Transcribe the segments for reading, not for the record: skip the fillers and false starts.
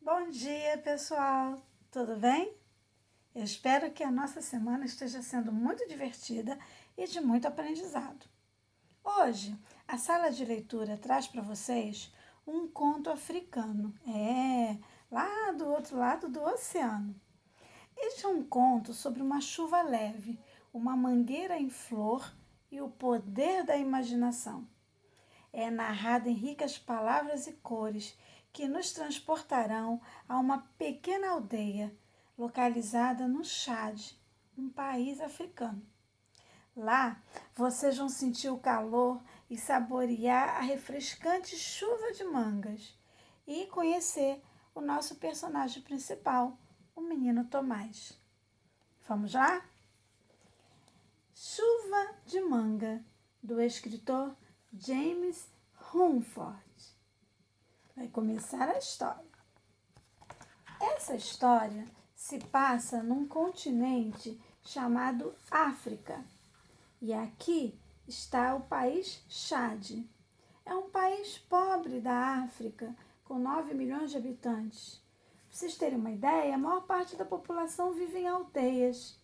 Bom dia, pessoal! Tudo bem? Eu espero que a nossa semana esteja sendo muito divertida e de muito aprendizado. Hoje, a sala de leitura traz para vocês um conto africano. Lá do outro lado do oceano. Este é um conto sobre uma chuva leve, uma mangueira em flor e o poder da imaginação. É narrado em ricas palavras e cores que nos transportarão a uma pequena aldeia localizada no Chad, um país africano. Lá, vocês vão sentir o calor e saborear a refrescante chuva de mangas e conhecer o nosso personagem principal, o menino Tomás. Vamos lá? Chuva de Manga, do escritor James Humford. Vai começar a história. Essa história se passa num continente chamado África. E aqui está o país Chad. É um país pobre da África, com 9 milhões de habitantes. Para vocês terem uma ideia, a maior parte da população vive em aldeias,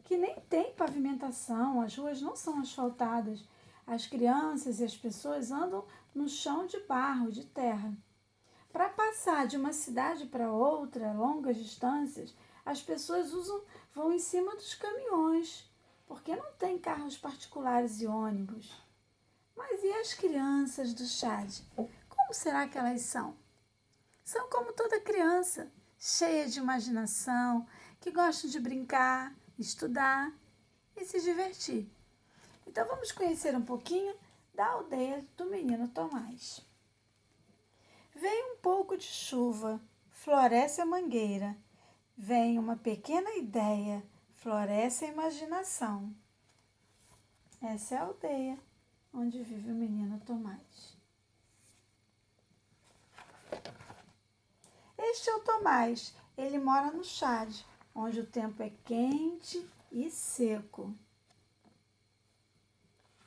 que nem tem pavimentação, as ruas não são asfaltadas. As crianças e as pessoas andam no chão de barro, de terra. Para passar de uma cidade para outra, longas distâncias, as pessoas vão em cima dos caminhões, porque não tem carros particulares e ônibus. Mas e as crianças do Chad? Como será que elas são? São como toda criança, cheia de imaginação, que gostam de brincar, estudar e se divertir. Então vamos conhecer um pouquinho da aldeia do menino Tomás. Vem um pouco de chuva, floresce a mangueira. Vem uma pequena ideia, floresce a imaginação. Essa é a aldeia onde vive o menino Tomás. Este é o Tomás. Ele mora no Chad, onde o tempo é quente e seco.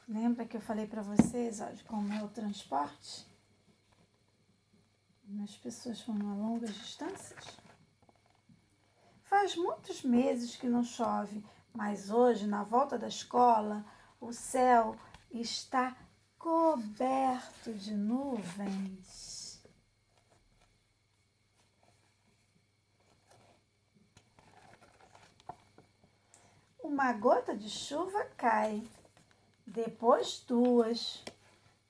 Lembra que eu falei para vocês de como é o transporte? As pessoas vão a longas distâncias. Faz muitos meses que não chove, mas hoje, na volta da escola, o céu está coberto de nuvens. Uma gota de chuva cai, depois duas.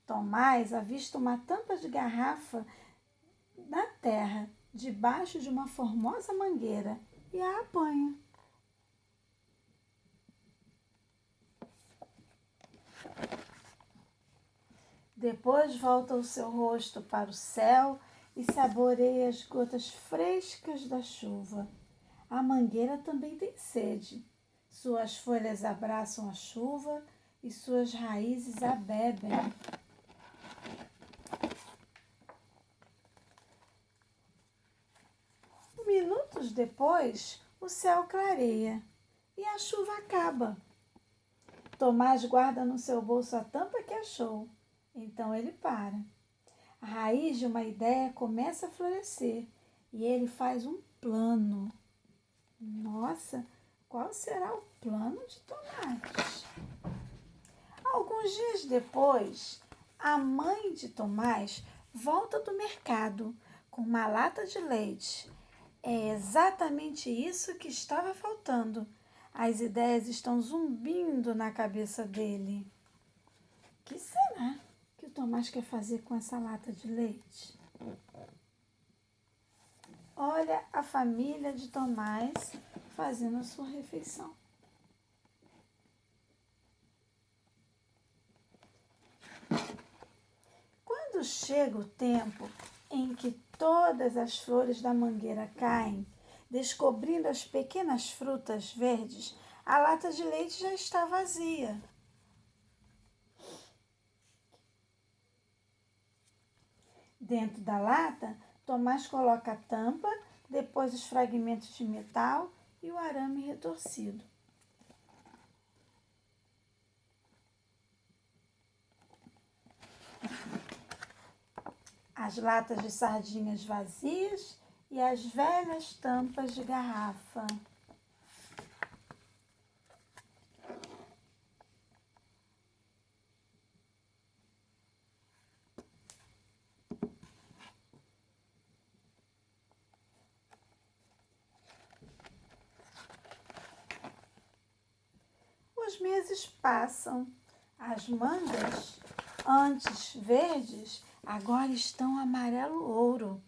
Tomás avista uma tampa de garrafa na terra, debaixo de uma formosa mangueira, e a apanha. Depois volta o seu rosto para o céu e saboreia as gotas frescas da chuva. A mangueira também tem sede. Suas folhas abraçam a chuva e suas raízes a bebem. Minutos depois, o céu clareia e a chuva acaba. Tomás guarda no seu bolso a tampa que achou. Então ele para. A raiz de uma ideia começa a florescer e ele faz um plano. Nossa, qual será o plano de Tomás? Alguns dias depois, a mãe de Tomás volta do mercado com uma lata de leite. É exatamente isso que estava faltando. As ideias estão zumbindo na cabeça dele. O que será que o Tomás quer fazer com essa lata de leite? Olha a família de Tomás fazendo a sua refeição. Quando chega o tempo em que todas as flores da mangueira caem, descobrindo as pequenas frutas verdes, a lata de leite já está vazia. Dentro da lata, Tomás coloca a tampa, depois os fragmentos de metal e o arame retorcido. As latas de sardinhas vazias e as velhas tampas de garrafa. Os meses passam. As mangas, antes verdes, agora estão amarelo-ouro.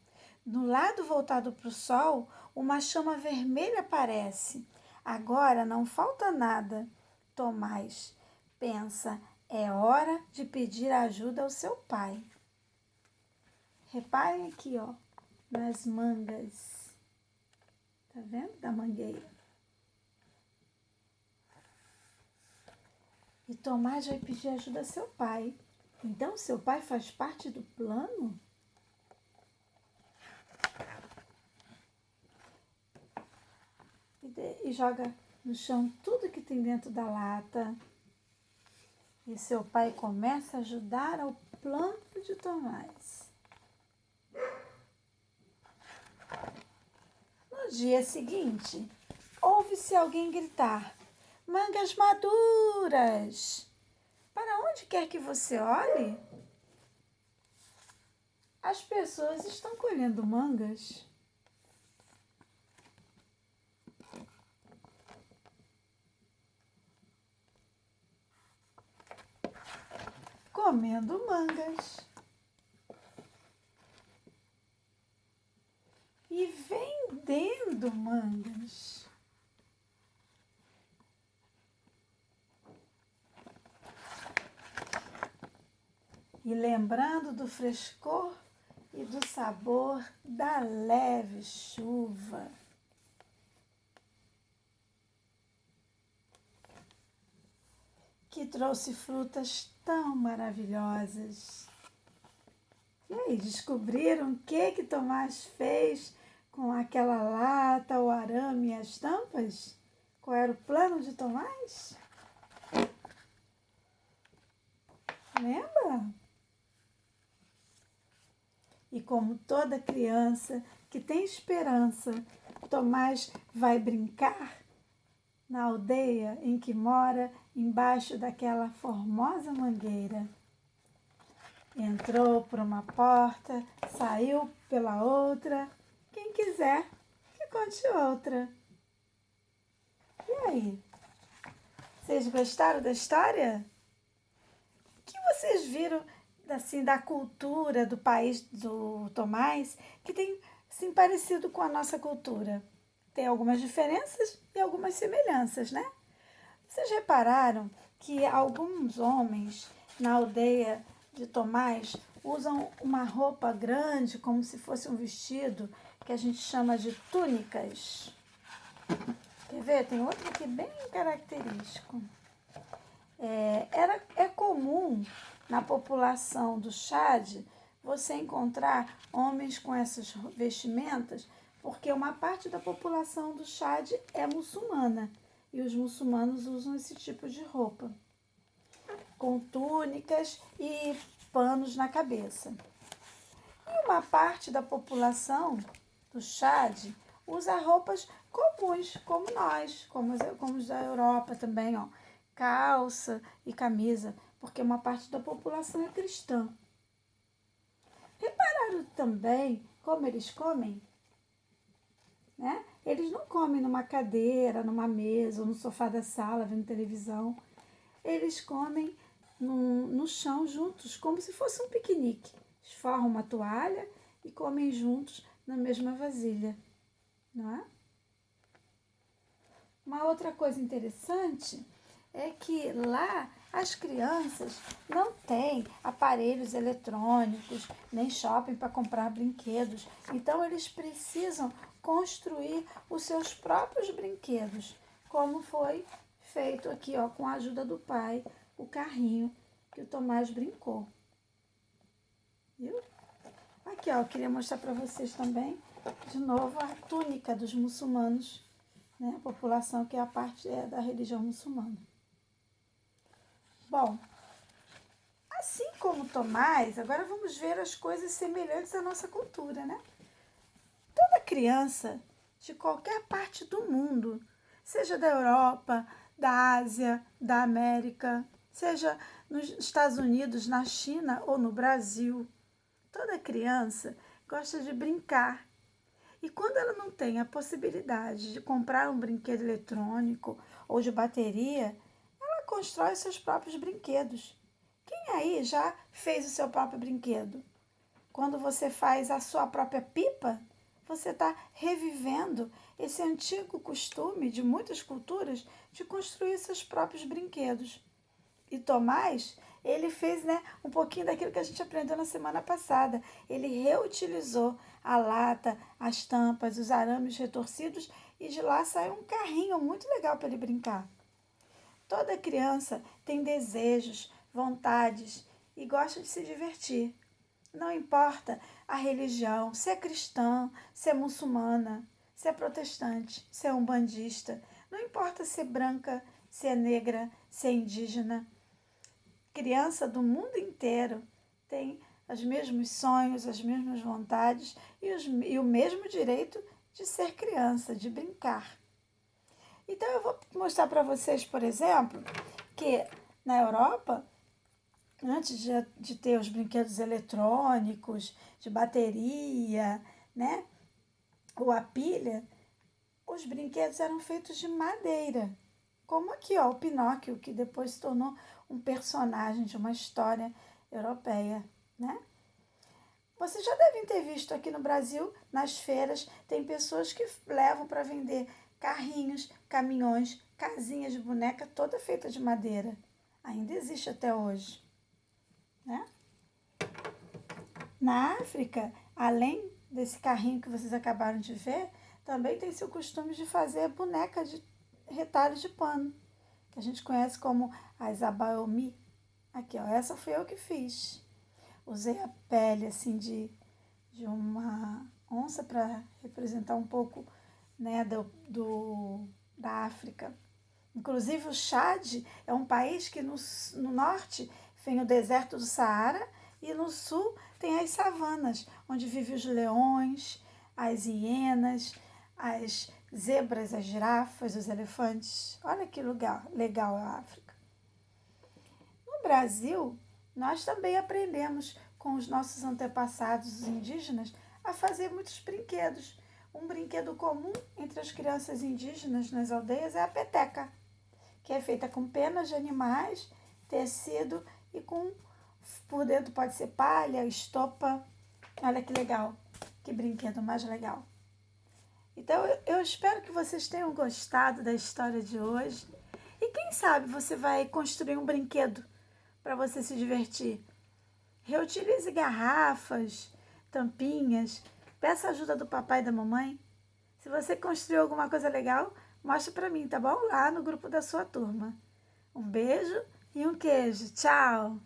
No lado voltado para o sol, uma chama vermelha aparece. Agora não falta nada. Tomás pensa, é hora de pedir ajuda ao seu pai. Reparem aqui, ó, nas mangas. Tá vendo? Da mangueira. E Tomás vai pedir ajuda a seu pai. Então, seu pai faz parte do plano? E joga no chão tudo que tem dentro da lata. E seu pai começa a ajudar ao plano de Tomás. No dia seguinte, ouve-se alguém gritar: mangas maduras! Para onde quer que você olhe, as pessoas estão colhendo mangas. Comendo mangas. E vendendo mangas. E lembrando do frescor e do sabor da leve chuva. Que trouxe frutas tão maravilhosas. E aí, descobriram o que Tomás fez com aquela lata, o arame e as tampas? Qual era o plano de Tomás? Lembra? E como toda criança que tem esperança, Tomás vai brincar na aldeia em que mora, embaixo daquela formosa mangueira. Entrou por uma porta, saiu pela outra. Quem quiser, que conte outra. E aí? Vocês gostaram da história? O que vocês viram assim, da cultura do país do Tomás que tem assim, parecido com a nossa cultura? Tem algumas diferenças e algumas semelhanças, né? Vocês repararam que alguns homens na aldeia de Tomás usam uma roupa grande, como se fosse um vestido, que a gente chama de túnicas? Quer ver? Tem outro aqui bem característico. É comum na população do Chad você encontrar homens com essas vestimentas, porque uma parte da população do Chad é muçulmana e os muçulmanos usam esse tipo de roupa, com túnicas e panos na cabeça. E uma parte da população do Chad usa roupas comuns, como nós, como os da Europa também, ó, calça e camisa, porque uma parte da população é cristã. Repararam também como eles comem? Né? Eles não comem numa cadeira, numa mesa ou no sofá da sala, vendo televisão. Eles comem no chão juntos, como se fosse um piquenique. Esforram uma toalha e comem juntos na mesma vasilha. Não é? Uma outra coisa interessante é que lá as crianças não têm aparelhos eletrônicos, nem shopping para comprar brinquedos. Então, eles precisam construir os seus próprios brinquedos, como foi feito aqui, ó, com a ajuda do pai, o carrinho que o Tomás brincou. Viu? Aqui, ó, eu queria mostrar para vocês também, de novo, a túnica dos muçulmanos, né? A população que é a parte da religião muçulmana. Bom, assim como Tomás, agora vamos ver as coisas semelhantes à nossa cultura, né? Toda criança de qualquer parte do mundo, seja da Europa, da Ásia, da América, seja nos Estados Unidos, na China ou no Brasil, toda criança gosta de brincar. E quando ela não tem a possibilidade de comprar um brinquedo eletrônico ou de bateria, ela constrói seus próprios brinquedos. Quem aí já fez o seu próprio brinquedo? Quando você faz a sua própria pipa, você está revivendo esse antigo costume de muitas culturas de construir seus próprios brinquedos. E Tomás, ele fez, um pouquinho daquilo que a gente aprendeu na semana passada. Ele reutilizou a lata, as tampas, os arames retorcidos e de lá saiu um carrinho muito legal para ele brincar. Toda criança tem desejos, vontades e gosta de se divertir. Não importa a religião, se é cristã, se é muçulmana, se é protestante, se é umbandista. Não importa se é branca, se é negra, se é indígena. Criança do mundo inteiro tem os mesmos sonhos, as mesmas vontades e o mesmo direito de ser criança, de brincar. Então eu vou mostrar para vocês, por exemplo, que na Europa, antes de ter os brinquedos eletrônicos, de bateria, ou a pilha, os brinquedos eram feitos de madeira. Como aqui, o Pinóquio, que depois se tornou um personagem de uma história europeia, Vocês já devem ter visto aqui no Brasil, nas feiras, tem pessoas que levam para vender carrinhos, caminhões, casinhas de boneca toda feita de madeira. Ainda existe até hoje. Na África, além desse carrinho que vocês acabaram de ver, também tem-se o costume de fazer boneca de retalhos de pano, que a gente conhece como as abaomi. Aqui, essa fui eu que fiz. Usei a pele assim de uma onça para representar um pouco da África. Inclusive o Chad é um país que no norte tem o deserto do Saara e no sul tem as savanas, onde vivem os leões, as hienas, as zebras, as girafas, os elefantes. Olha que lugar legal a África. No Brasil, nós também aprendemos com os nossos antepassados, os indígenas, a fazer muitos brinquedos. Um brinquedo comum entre as crianças indígenas nas aldeias é a peteca, que é feita com penas de animais, tecido e por dentro pode ser palha, estopa. Olha que legal, que brinquedo mais legal. Então eu espero que vocês tenham gostado da história de hoje. E quem sabe você vai construir um brinquedo para você se divertir. Reutilize garrafas, tampinhas, peça ajuda do papai e da mamãe. Se você construiu alguma coisa legal, mostre para mim, tá bom? Lá no grupo da sua turma. Um beijo e um queijo. Tchau!